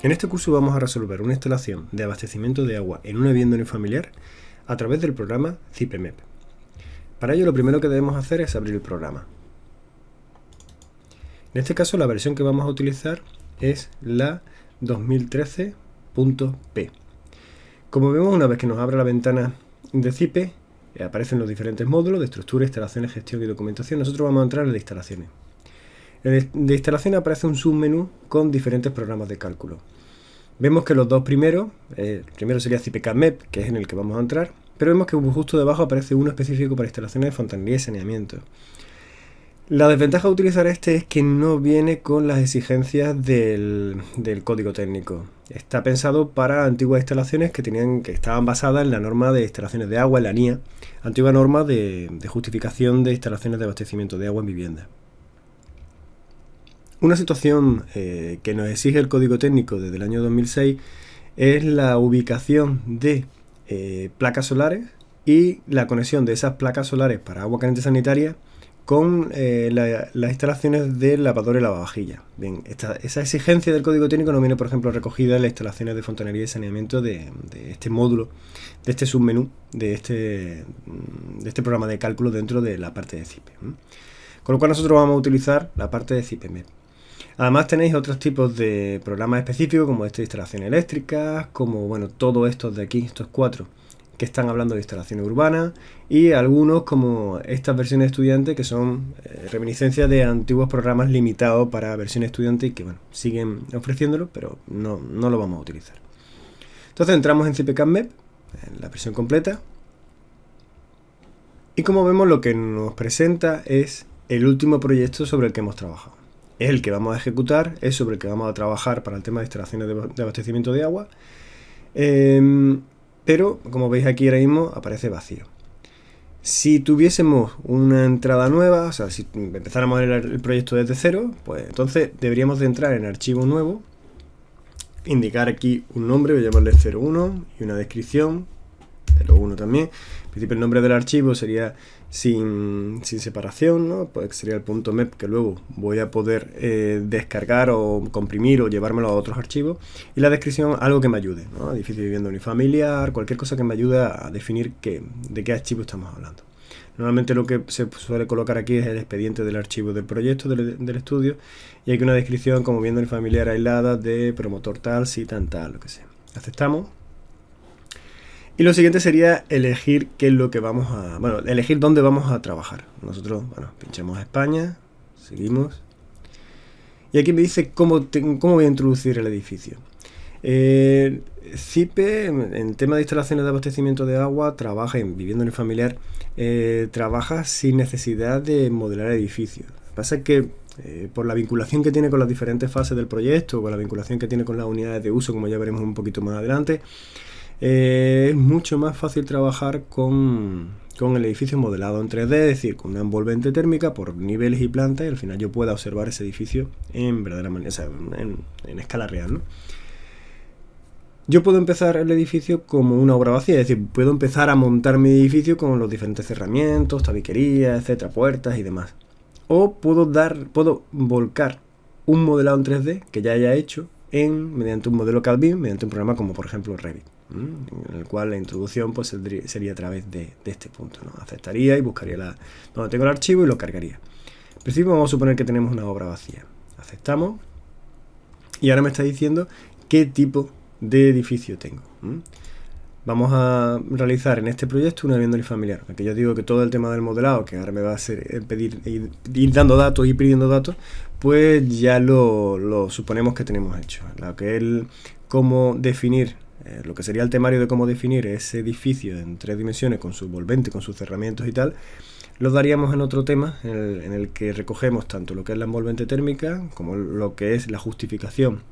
En este curso vamos a resolver una instalación de abastecimiento de agua en una vivienda unifamiliar a través del programa CIPEMEP. Para ello lo primero que debemos hacer es abrir el programa. En este caso la versión que vamos a utilizar es la 2013.p. Como vemos, una vez que nos abre la ventana de CIPE, aparecen los diferentes módulos de estructura, instalaciones, gestión y documentación. Nosotros vamos a entrar en el de instalaciones. En el de instalaciones aparece un submenú con diferentes programas de cálculo. Vemos que los dos primeros, el primero sería CIPECAMEP, que es en el que vamos a entrar, pero vemos que justo debajo aparece uno específico para instalaciones de fontanería y saneamiento. La desventaja de utilizar este es que no viene con las exigencias del código técnico. Está pensado para antiguas instalaciones que estaban basadas en la norma de instalaciones de agua, en la NIA, antigua norma de justificación de instalaciones de abastecimiento de agua en vivienda. Una situación que nos exige el código técnico desde el año 2006 es la ubicación de placas solares y la conexión de esas placas solares para agua caliente sanitaria con las instalaciones de lavadora y lavavajillas. Bien, esa exigencia del código técnico no viene, por ejemplo, recogida en las instalaciones de fontanería y saneamiento de este módulo, de este submenú, de este programa de cálculo dentro de la parte de CIPE. Con lo cual nosotros vamos a utilizar la parte de CIPEMEP. Además tenéis otros tipos de programas específicos como este de instalaciones eléctricas, como bueno, todos estos de aquí, estos cuatro, que están hablando de instalaciones urbanas, y algunos como estas versiones estudiantes que son reminiscencias de antiguos programas limitados para versiones estudiantes y que bueno, siguen ofreciéndolo, pero no lo vamos a utilizar. Entonces entramos en CIPECAMEP, en la versión completa, y como vemos lo que nos presenta es el último proyecto sobre el que hemos trabajado. Es el que vamos a ejecutar, es sobre el que vamos a trabajar para el tema de instalaciones de abastecimiento de agua, pero como veis aquí ahora mismo aparece vacío. Si tuviésemos una entrada nueva, o sea, si empezáramos el proyecto desde cero, pues entonces deberíamos de entrar en archivo nuevo, indicar aquí un nombre, voy a llamarle 01 y una descripción, 01 también. En principio el nombre del archivo sería sin separación, ¿no? Pues sería el .mep, que luego voy a poder descargar o comprimir o llevármelo a otros archivos. Y la descripción, algo que me ayude, ¿no? Edificio de vivienda unifamiliar, cualquier cosa que me ayude a definir de qué archivo estamos hablando. Normalmente lo que se suele colocar aquí es el expediente del archivo del proyecto, del estudio, y hay que una descripción como vivienda unifamiliar aislada de promotor tal, sí, tal, lo que sea. Aceptamos. Y lo siguiente sería elegir qué es lo que vamos a... Bueno, elegir dónde vamos a trabajar. Nosotros, bueno, pinchamos España, seguimos. Y aquí me dice cómo voy a introducir el edificio. CIPE, en tema de instalaciones de abastecimiento de agua, trabaja en vivienda unifamiliar, trabaja sin necesidad de modelar edificios. Lo que pasa es que por la vinculación que tiene con las diferentes fases del proyecto, con la vinculación que tiene con las unidades de uso, como ya veremos un poquito más adelante, es mucho más fácil trabajar con el edificio modelado en 3D, es decir, con una envolvente térmica por niveles y plantas, y al final yo pueda observar ese edificio en verdadera manera, o sea, en escala real, ¿no? Yo puedo empezar el edificio como una obra vacía, es decir, puedo empezar a montar mi edificio con los diferentes cerramientos, tabiquerías, etcétera, puertas y demás. O puedo volcar un modelado en 3D que ya haya hecho mediante un modelo CAD/BIM, mediante un programa como por ejemplo Revit, en el cual la introducción pues sería a través de este punto, ¿no? Aceptaría y buscaría donde tengo el archivo y lo cargaría. En principio vamos a suponer que tenemos una obra vacía. Aceptamos y ahora me está diciendo qué tipo de edificio tengo. Vamos a realizar en este proyecto una vivienda unifamiliar. Aquí yo digo que todo el tema del modelado, que ahora me va a hacer pedir ir dando datos y pidiendo datos, pues ya lo suponemos que tenemos hecho. Lo que es cómo definir, lo que sería el temario de cómo definir ese edificio en 3 dimensiones con su envolvente, con sus cerramientos y tal, lo daríamos en otro tema en el que recogemos tanto lo que es la envolvente térmica como lo que es la justificación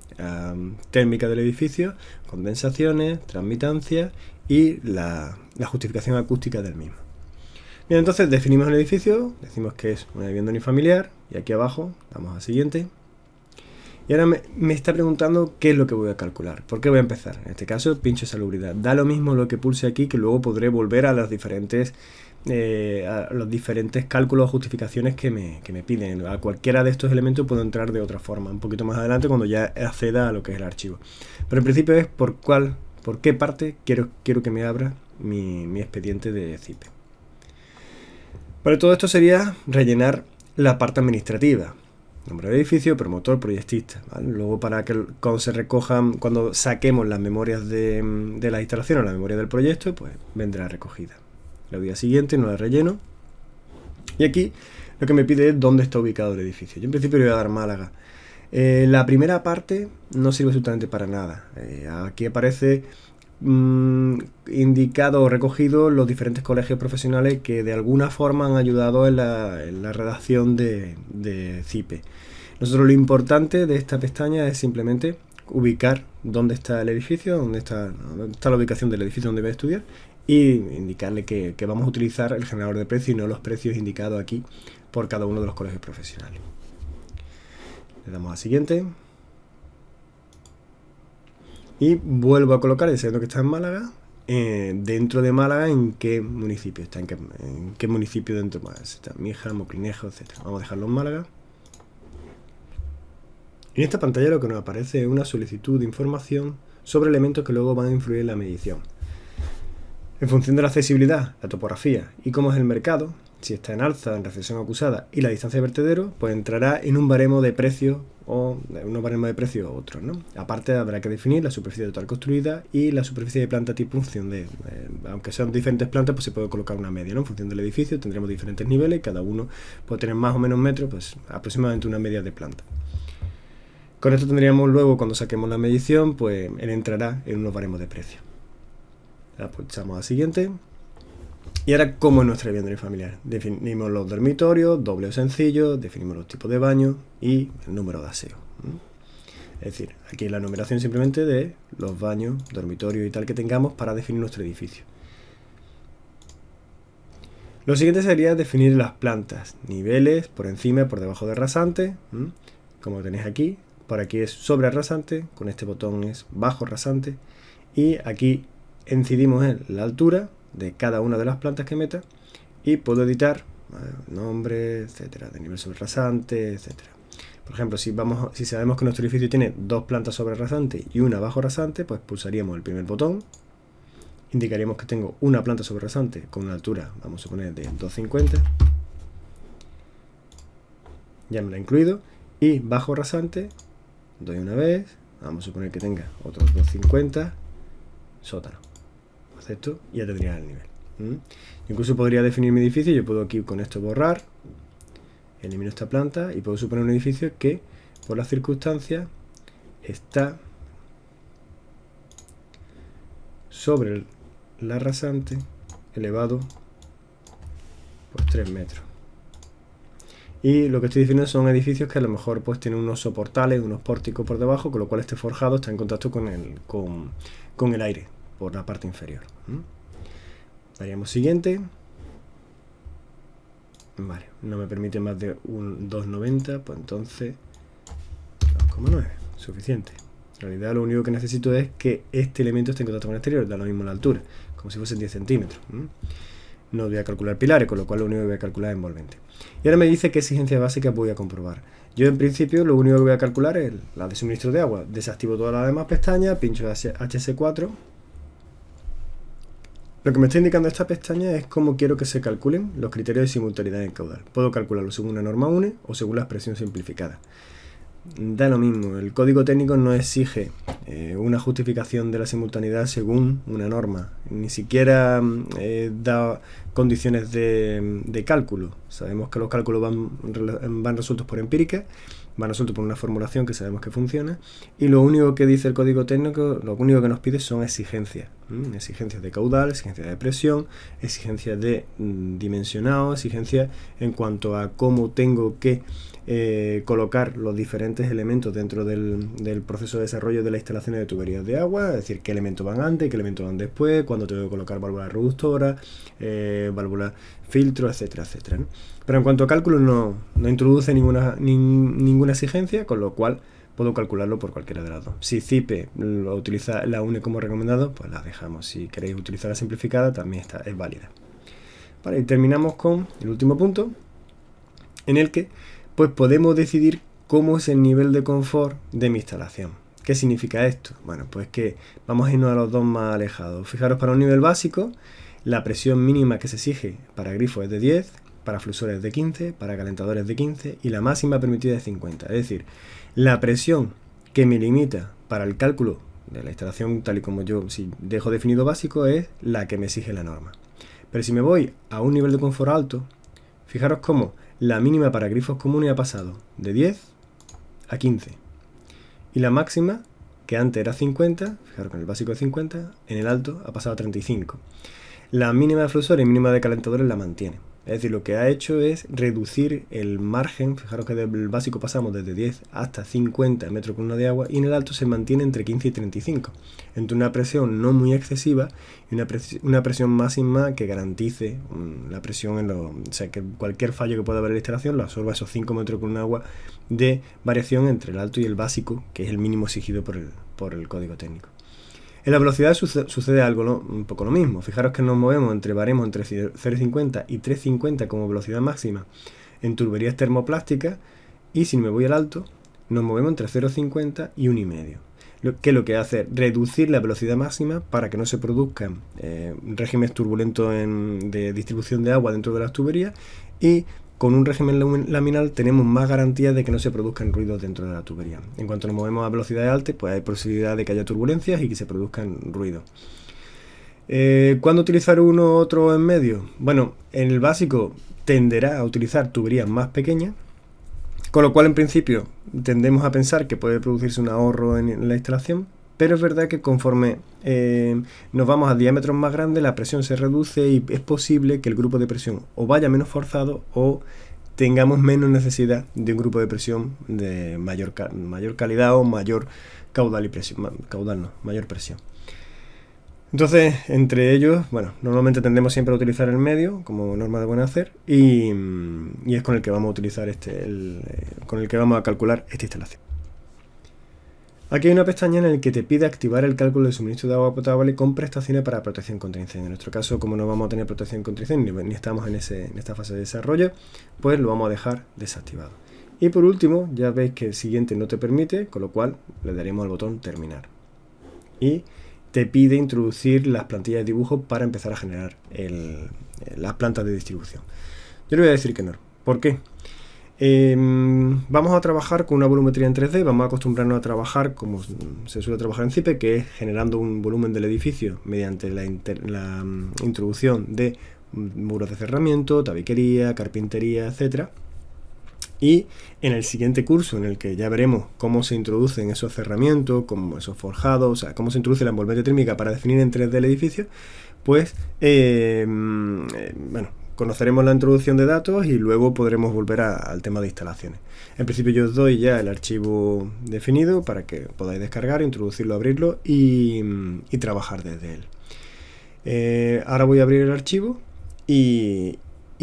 térmica del edificio, condensaciones, transmitancia y la justificación acústica del mismo. Bien, entonces definimos el edificio, decimos que es una vivienda unifamiliar y aquí abajo damos a siguiente. Y ahora me está preguntando qué es lo que voy a calcular. ¿Por qué voy a empezar? En este caso pincho salubridad. Da lo mismo lo que pulse aquí, que luego podré volver a las diferentes a los diferentes cálculos o justificaciones que me piden. A cualquiera de estos elementos puedo entrar de otra forma, un poquito más adelante cuando ya acceda a lo que es el archivo. Pero en principio es por qué parte quiero que me abra mi expediente de CIPE. Para todo esto sería rellenar la parte administrativa. Nombre del edificio, promotor, proyectista, ¿vale? Luego para que cuando se recojan, cuando saquemos las memorias de la instalación o la memoria del proyecto, pues vendrá recogida. Le doy a siguiente, no la relleno. Y aquí lo que me pide es dónde está ubicado el edificio. Yo en principio le voy a dar Málaga. La primera parte no sirve absolutamente para nada. Aquí aparece indicado o recogido los diferentes colegios profesionales que de alguna forma han ayudado en la redacción de CIPE. Nosotros lo importante de esta pestaña es simplemente ubicar dónde está el edificio, dónde está la ubicación del edificio donde voy a estudiar, y indicarle que vamos a utilizar el generador de precios y no los precios indicados aquí por cada uno de los colegios profesionales. Le damos a siguiente. Y vuelvo a colocar, sabiendo que está en Málaga, dentro de Málaga en qué municipio está, en qué municipio dentro de Málaga está, Mija, Moclinejo, etc. Vamos a dejarlo en Málaga. En esta pantalla lo que nos aparece es una solicitud de información sobre elementos que luego van a influir en la medición. En función de la accesibilidad, la topografía y cómo es el mercado, si está en alza, en recesión acusada y la distancia de vertedero, pues entrará en un baremo de precio o unos baremos de precio u otros, ¿no? Aparte habrá que definir la superficie total construida y la superficie de planta tipo en función de, aunque sean diferentes plantas, pues se puede colocar una media, ¿no? En función del edificio tendremos diferentes niveles y cada uno puede tener más o menos metros, pues aproximadamente una media de planta. Con esto tendríamos luego, cuando saquemos la medición, pues él entrará en unos baremos de precio. Ya, pues echamos a siguiente. Y ahora, ¿cómo es nuestra vivienda unifamiliar? Definimos los dormitorios, doble o sencillo, definimos los tipos de baño y el número de aseo. Es decir, aquí la numeración simplemente de los baños, dormitorios y tal que tengamos para definir nuestro edificio. Lo siguiente sería definir las plantas, niveles, por encima y por debajo de rasante, como tenéis aquí. Por aquí es sobre rasante, con este botón es bajo rasante, y aquí incidimos en la altura de cada una de las plantas que meta y puedo editar nombre, etcétera, de nivel sobre rasante, etcétera. Por ejemplo, si sabemos que nuestro edificio tiene dos plantas sobre rasante y una bajo rasante, pues pulsaríamos el primer botón, indicaríamos que tengo una planta sobre rasante con una altura, vamos a poner de 250, ya me la he incluido, y bajo rasante, doy una vez, vamos a suponer que tenga otros 250, sótano. Acepto y ya tendría el nivel. Incluso podría definir mi edificio. Yo puedo aquí con esto borrar, elimino esta planta y puedo suponer un edificio que por las circunstancias está sobre la rasante elevado pues 3 metros. Y lo que estoy diciendo son edificios que a lo mejor pues tienen unos soportales, unos pórticos por debajo, con lo cual este forjado está en contacto con el aire por la parte inferior. Daríamos siguiente. Vale, no me permite más de un 2,90, pues entonces 2,9, suficiente. En realidad lo único que necesito es que este elemento esté en contacto con el exterior, da lo mismo la altura, como si fuese 10 centímetros. No voy a calcular pilares, con lo cual lo único que voy a calcular es envolvente. Y ahora me dice qué exigencias básicas voy a comprobar. Yo en principio lo único que voy a calcular es la de suministro de agua. Desactivo todas las demás pestañas, pincho HS4. Lo que me está indicando esta pestaña es cómo quiero que se calculen los criterios de simultaneidad en caudal. Puedo calcularlo según una norma UNE o según la expresión simplificada. Da lo mismo, el código técnico no exige una justificación de la simultaneidad según una norma, ni siquiera da condiciones de cálculo. Sabemos que los cálculos van resueltos por empírica, van resueltos por una formulación que sabemos que funciona, y lo único que dice el código técnico, lo único que nos pide son exigencias. Exigencias de caudal, exigencias de presión, exigencias de dimensionado, exigencias en cuanto a cómo tengo que colocar los diferentes elementos dentro del proceso de desarrollo de las instalaciones de tuberías de agua, es decir, qué elementos van antes, qué elementos van después, cuándo tengo que colocar válvulas reductoras, válvulas filtro, etcétera, etcétera, ¿no? Pero en cuanto a cálculo no introduce ninguna exigencia, con lo cual puedo calcularlo por cualquiera de las dos. Si CIPE lo utiliza la UNE como recomendado, pues la dejamos. Si queréis utilizar la simplificada, también es válida. Vale, y terminamos con el último punto, en el que pues podemos decidir cómo es el nivel de confort de mi instalación. ¿Qué significa esto? Bueno, pues que vamos a irnos a los dos más alejados. Fijaros, para un nivel básico, la presión mínima que se exige para grifos es de 10, para fluxores de 15, para calentadores de 15 y la máxima permitida de 50. Es decir, la presión que me limita para el cálculo de la instalación, tal y como yo si dejo definido básico, es la que me exige la norma. Pero si me voy a un nivel de confort alto, fijaros cómo la mínima para grifos comunes ha pasado de 10 a 15. Y la máxima, que antes era 50, fijaros que en el básico es 50, en el alto ha pasado a 35. La mínima de fluxores y mínima de calentadores la mantiene. Es decir, lo que ha hecho es reducir el margen. Fijaros que del básico pasamos desde 10 hasta 50 metros cúbicos de agua y en el alto se mantiene entre 15 y 35. Entre una presión no muy excesiva y una presión máxima que garantice la presión o sea, que cualquier fallo que pueda haber en la instalación lo absorba esos 5 metros cúbicos de agua de variación entre el alto y el básico, que es el mínimo exigido por el código técnico. En la velocidad sucede algo un poco lo mismo. Fijaros que nos movemos entre 0,50 y 3,50 como velocidad máxima en turberías termoplásticas y si me voy al alto nos movemos entre 0,50 y 1,5. Que lo que hace es reducir la velocidad máxima para que no se produzcan regímenes turbulentos de distribución de agua dentro de las tuberías y con un régimen laminal tenemos más garantías de que no se produzcan ruidos dentro de la tubería. En cuanto nos movemos a velocidades altas, pues hay posibilidad de que haya turbulencias y que se produzcan ruidos. ¿Cuándo utilizar uno u otro en medio? Bueno, en el básico tenderá a utilizar tuberías más pequeñas, con lo cual en principio tendemos a pensar que puede producirse un ahorro en la instalación, pero es verdad que conforme nos vamos a diámetros más grandes la presión se reduce y es posible que el grupo de presión o vaya menos forzado o tengamos menos necesidad de un grupo de presión de mayor calidad o mayor caudal y presión, mayor presión. Entonces, entre ellos, bueno, normalmente tendemos siempre a utilizar el medio como norma de buen hacer y es con el que vamos a utilizar con el que vamos a calcular esta instalación. Aquí hay una pestaña en la que te pide activar el cálculo de suministro de agua potable con prestaciones para protección contra incendio. En nuestro caso, como no vamos a tener protección contra incendio ni estamos en esta fase de desarrollo, pues lo vamos a dejar desactivado. Y por último, ya veis que el siguiente no te permite, con lo cual le daremos al botón terminar. Y te pide introducir las plantillas de dibujo para empezar a generar las plantas de distribución. Yo le voy a decir que no. ¿Por qué? Vamos a trabajar con una volumetría en 3D, vamos a acostumbrarnos a trabajar como se suele trabajar en CIPE, que es generando un volumen del edificio mediante la introducción de muros de cerramiento, tabiquería, carpintería, etcétera. Y en el siguiente curso, en el que ya veremos cómo se introducen esos cerramientos, como esos forjados, o sea, cómo se introduce la envolvente térmica para definir en 3D el edificio, pues, bueno, conoceremos la introducción de datos y luego podremos volver al tema de instalaciones. En principio yo os doy ya el archivo definido para que podáis descargar, introducirlo, abrirlo y trabajar desde él. Ahora voy a abrir el archivo y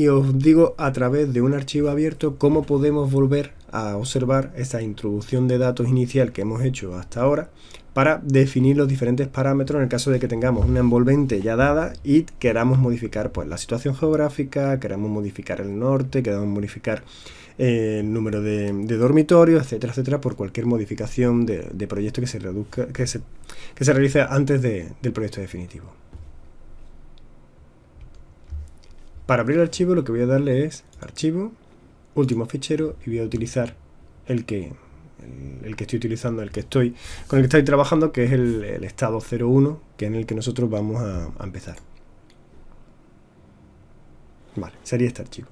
os digo a través de un archivo abierto cómo podemos volver a observar esa introducción de datos inicial que hemos hecho hasta ahora para definir los diferentes parámetros en el caso de que tengamos una envolvente ya dada y queramos modificar pues la situación geográfica, queramos modificar el norte, queramos modificar el número de dormitorios, etcétera, etcétera, por cualquier modificación de proyecto que se realice antes del proyecto definitivo. Para abrir el archivo lo que voy a darle es archivo, último fichero y voy a utilizar el que estoy utilizando, con el que estoy trabajando, que es el estado 01, que es en el que nosotros vamos a empezar. Vale, sería este archivo.